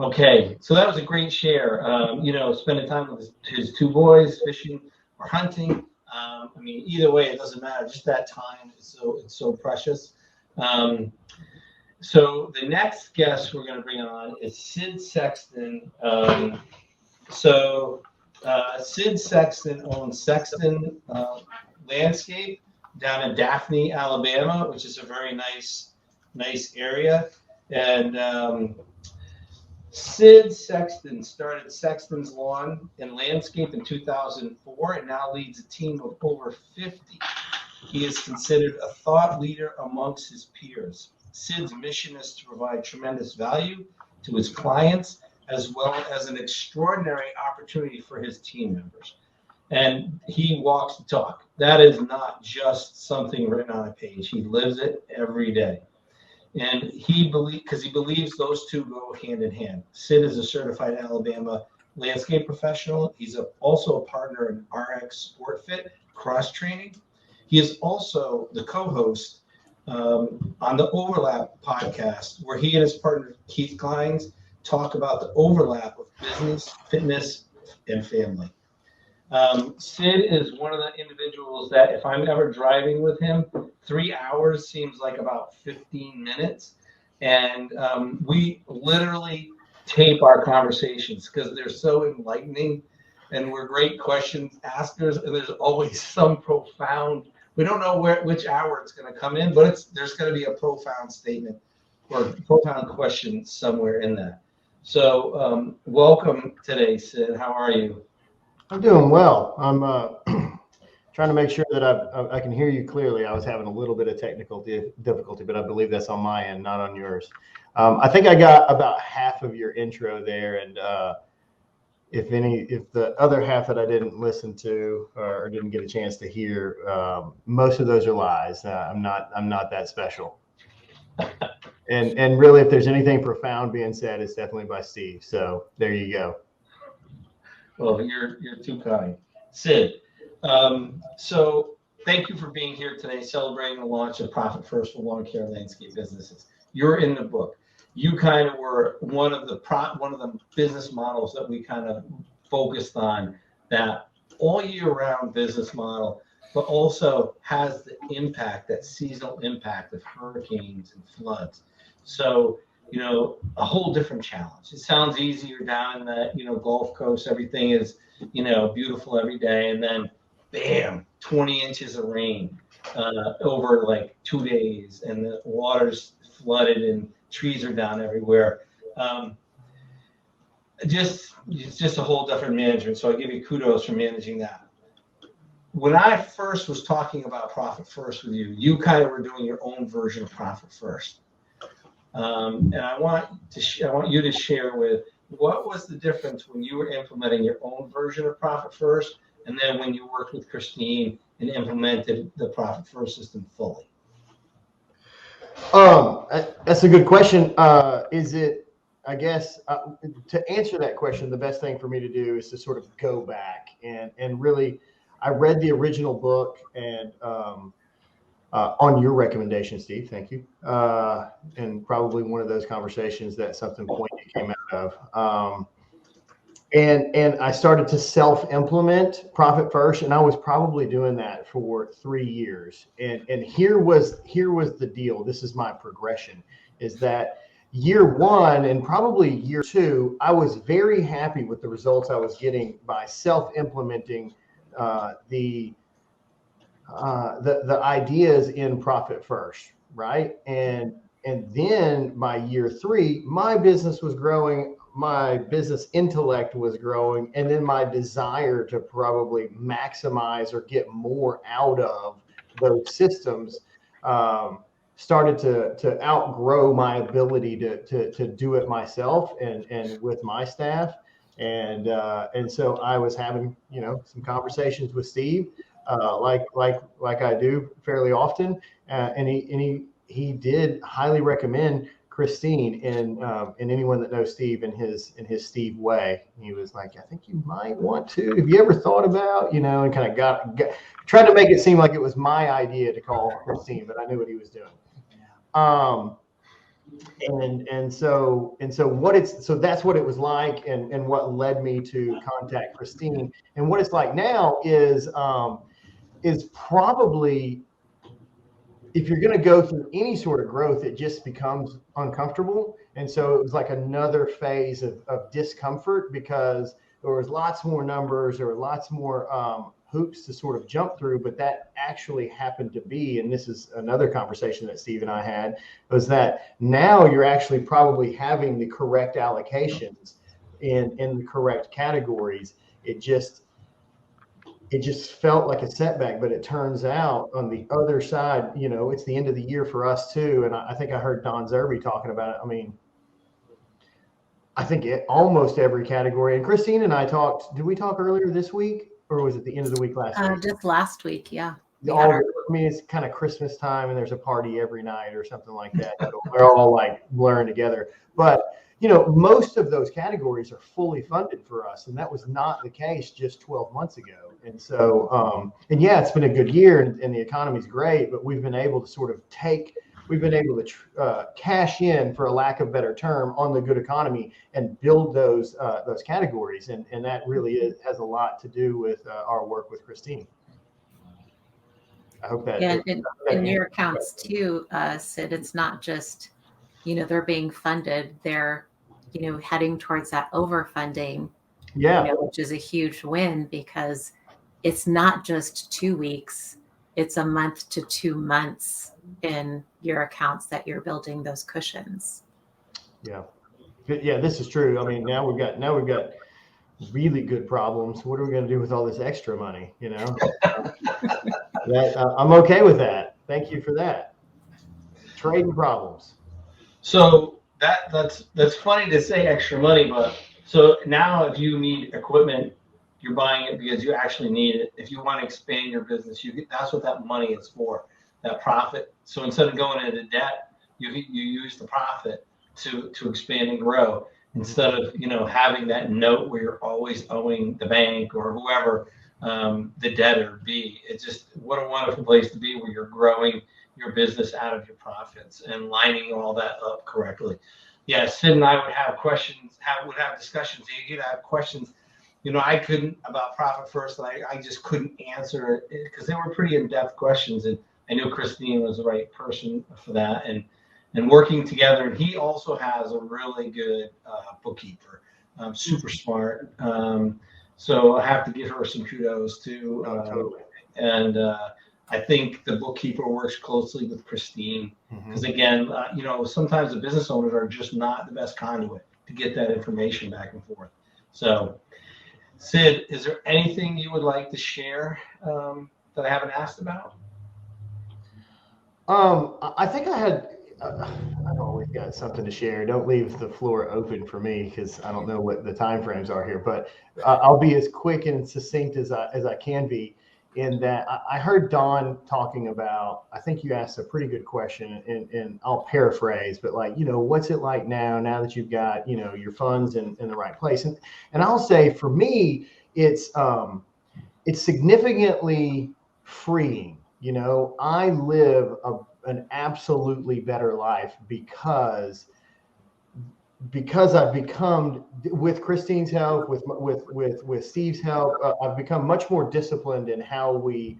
Okay, so that was a great share. Spending time with his two boys, fishing or hunting. I mean, either way, it doesn't matter. Just that time is so precious. Um, so the next guest we're going to bring on is Sid Sexton. Sid Sexton owns Sexton Landscape down in Daphne, Alabama, which is a very nice area. And Sid Sexton started Sexton's Lawn and Landscape in 2004 and now leads a team of over 50. He is considered a thought leader amongst his peers. Sid's mission is to provide tremendous value to his clients as well as an extraordinary opportunity for his team members. And he walks the talk. That is not just something written on a page. He lives it every day. And he believes those two go hand in hand. Sid is a certified Alabama landscape professional. He's also a partner in RX Sport Fit cross training. He is also the co-host on the Overlap podcast, where he and his partner Keith Kleins talk about the overlap of business, fitness, and family. Sid is one of the individuals that if I'm ever driving with him, 3 hours seems like about 15 minutes. And we literally tape our conversations because they're so enlightening and we're great questions askers. And there's always some profound, we don't know which hour it's going to come in, but there's going to be a profound statement or profound question somewhere in that. So welcome today, Sid. How are you? I'm doing well. I'm trying to make sure that I can hear you clearly. I was having a little bit of technical difficulty, but I believe that's on my end, not on yours. I think I got about half of your intro there, and if the other half that I didn't listen to or didn't get a chance to hear, most of those are lies. I'm not that special. And really, if there's anything profound being said, it's definitely by Steve. So there you go. Well, you're too kind. Sid, so thank you for being here today, celebrating the launch of Profit First for Lawn Care Landscape Businesses. You're in the book. You kind of were one of the business models that we kind of focused on, that all year round business model, but also has the impact, that seasonal impact of hurricanes and floods. So, a whole different challenge. It sounds easier down in the, Gulf Coast. Everything is, beautiful every day. And then, bam, 20 inches of rain over like 2 days. And the water's flooded and trees are down everywhere. It's just a whole different management. So I give you kudos for managing that. When I first was talking about Profit First with you, you kind of were doing your own version of Profit First. And I want you to share with what was the difference when you were implementing your own version of Profit First, and then when you worked with Christine and implemented the Profit First system fully. That's a good question. I guess to answer that question, the best thing for me to do is to sort of go back and really, I read the original book and on your recommendation, Steve, thank you. And probably one of those conversations that something pointed came out of. And I started to self-implement Profit First, and I was probably doing that for 3 years. And here was the deal. This is my progression, is that year one and probably year two, I was very happy with the results I was getting by self-implementing the ideas in Profit First, right? And then by year three, my business was growing, my business intellect was growing, and then my desire to probably maximize or get more out of those systems started to outgrow my ability to do it myself and with my staff. And so I was having, some conversations with Steve, like I do fairly often, and he did highly recommend Christine and anyone that knows Steve in his Steve way. He was like, I think you might want to. Have you ever thought about, and kind of tried to make it seem like it was my idea to call Christine, but I knew what he was doing. So that's what it was like, and what led me to contact Christine. And what it's like now is probably, if you're going to go through any sort of growth, it just becomes uncomfortable. And so it was like another phase of discomfort, because there was lots more numbers, there were lots more hoops to sort of jump through. But that actually happened to be, and this is another conversation that Steve and I had, was that now you're actually probably having the correct allocations in the correct categories. It just felt like a setback, but it turns out on the other side, it's the end of the year for us too. And I think I heard Don Zerby talking about it. I mean, I think almost every category. And Christine and I talked. Did we talk earlier this week, or was it the end of the week last week? Just last week, yeah. I mean, it's kind of Christmas time, and there's a party every night or something like that. They're all like blurring together. But most of those categories are fully funded for us, and that was not the case just 12 months ago. And so, and yeah, it's been a good year, and the economy's great, but we've been able to cash in, for a lack of a better term, on the good economy and build those categories, and that really has a lot to do with our work with Christine. I hope that. Yeah, in your accounts too, Sid, it's not just they're being funded; they're heading towards that overfunding. Yeah, which is a huge win, because it's not just 2 weeks; it's a month to 2 months in your accounts that you're building those cushions. Yeah, this is true. I mean, now we've got really good problems. What are we going to do with all this extra money? I'm okay with that. Thank you for that. Trading problems. So that's funny to say extra money, but so now if you need equipment, you're buying it because you actually need it. If you want to expand your business, that's what that money is for, that profit. So instead of going into debt, you use the profit to expand and grow, instead of having that note where you're always owing the bank or whoever the debtor be. It's just, what a wonderful place to be, where you're growing your business out of your profits and lining all that up correctly. Yeah, Sid and I would have questions, would have discussions. You'd have questions. I couldn't, about Profit First, and I just couldn't answer it because they were pretty in-depth questions, and I knew Christine was the right person for that. And working together, and he also has a really good bookkeeper, super smart. So I have to give her some kudos too. Totally. And I think the bookkeeper works closely with Christine, because again, sometimes the business owners are just not the best conduit to get that information back and forth. So, Sid, is there anything you would like to share that I haven't asked about? I think I've always got something to share. Don't leave the floor open for me, because I don't know what the time frames are here, but I'll be as quick and succinct as I can be. In that, I heard Don talking about, I think you asked a pretty good question, and I'll paraphrase, but what's it like now that you've got, your funds in the right place? And I'll say, for me, it's significantly freeing. I live an absolutely better life because I've become, with Christine's help, with Steve's help, I've become much more disciplined in how we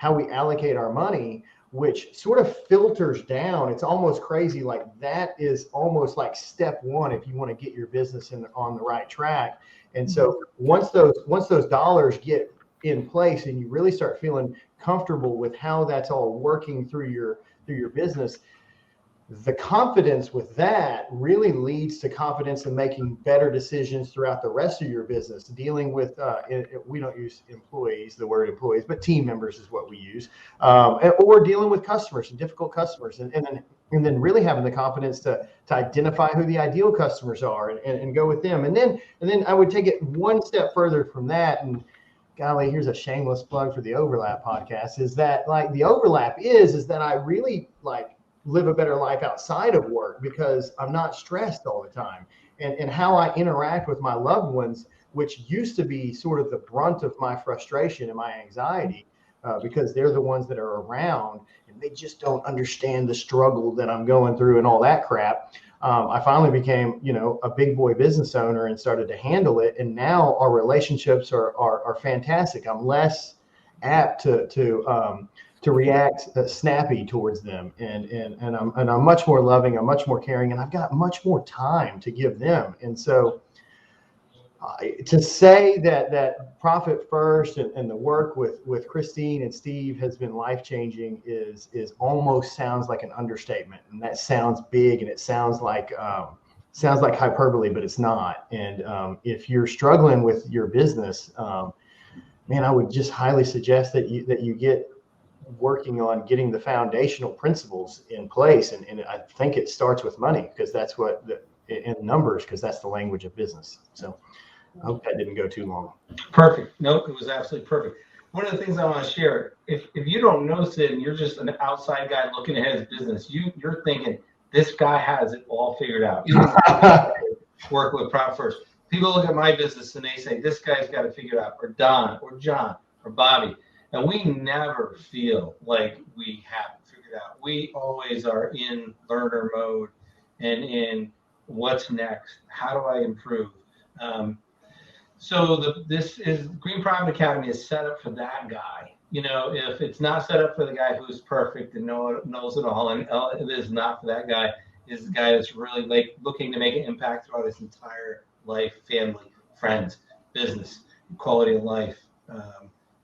allocate our money, which sort of filters down. It's almost crazy. Like, that is almost like step one if you want to get your business on the right track. And so once those dollars get in place and you really start feeling comfortable with how that's all working through your business, the confidence with that really leads to confidence in making better decisions throughout the rest of your business. Dealing with, we don't use employees, the word employees, but team members is what we use, or dealing with customers and difficult customers, and then really having the confidence to identify who the ideal customers are and go with them. And then I would take it one step further from that, and golly, here's a shameless plug for the Overlap podcast, is that the overlap is that I really live a better life outside of work, because I'm not stressed all the time. And how I interact with my loved ones, which used to be sort of the brunt of my frustration and my anxiety, because they're the ones that are around and they just don't understand the struggle that I'm going through and all that crap. I finally became, a big boy business owner and started to handle it. And now our relationships are fantastic. I'm less apt to react snappy towards them, and I'm much more loving, I'm much more caring, and I've got much more time to give them. And so to say that profit first and the work with Christine and Steve has been life-changing is almost sounds like an understatement, and that sounds big and it sounds like hyperbole, but it's not. And if you're struggling with your business, man, I would just highly suggest that you get working on getting the foundational principles in place. And I think it starts with money, because that's what in numbers, because that's the language of business. So I hope that didn't go too long. Perfect. No, it was absolutely perfect. One of the things I want to share, if you don't know Sid and you're just an outside guy looking at his business, you're thinking this guy has it all figured out. Even work with Profit First. People look at my business and they say, this guy's got it figured out, or Don, or John, or Bobby. And we never feel like we have it figured out. We always are in learner mode and in what's next. How do I improve? So this is Green Profit Academy is set up for that guy. If it's not set up for the guy who's perfect and knows it all, and it is not for that guy, is the guy that's really looking to make an impact throughout his entire life, family, friends, business, quality of life.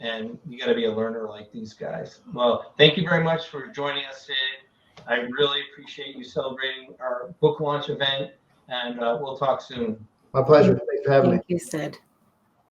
And you got to be a learner like these guys. Well, thank you very much for joining us, Sid. I really appreciate you celebrating our book launch event, and we'll talk soon. My pleasure. Thanks for having me. Thank you, Sid.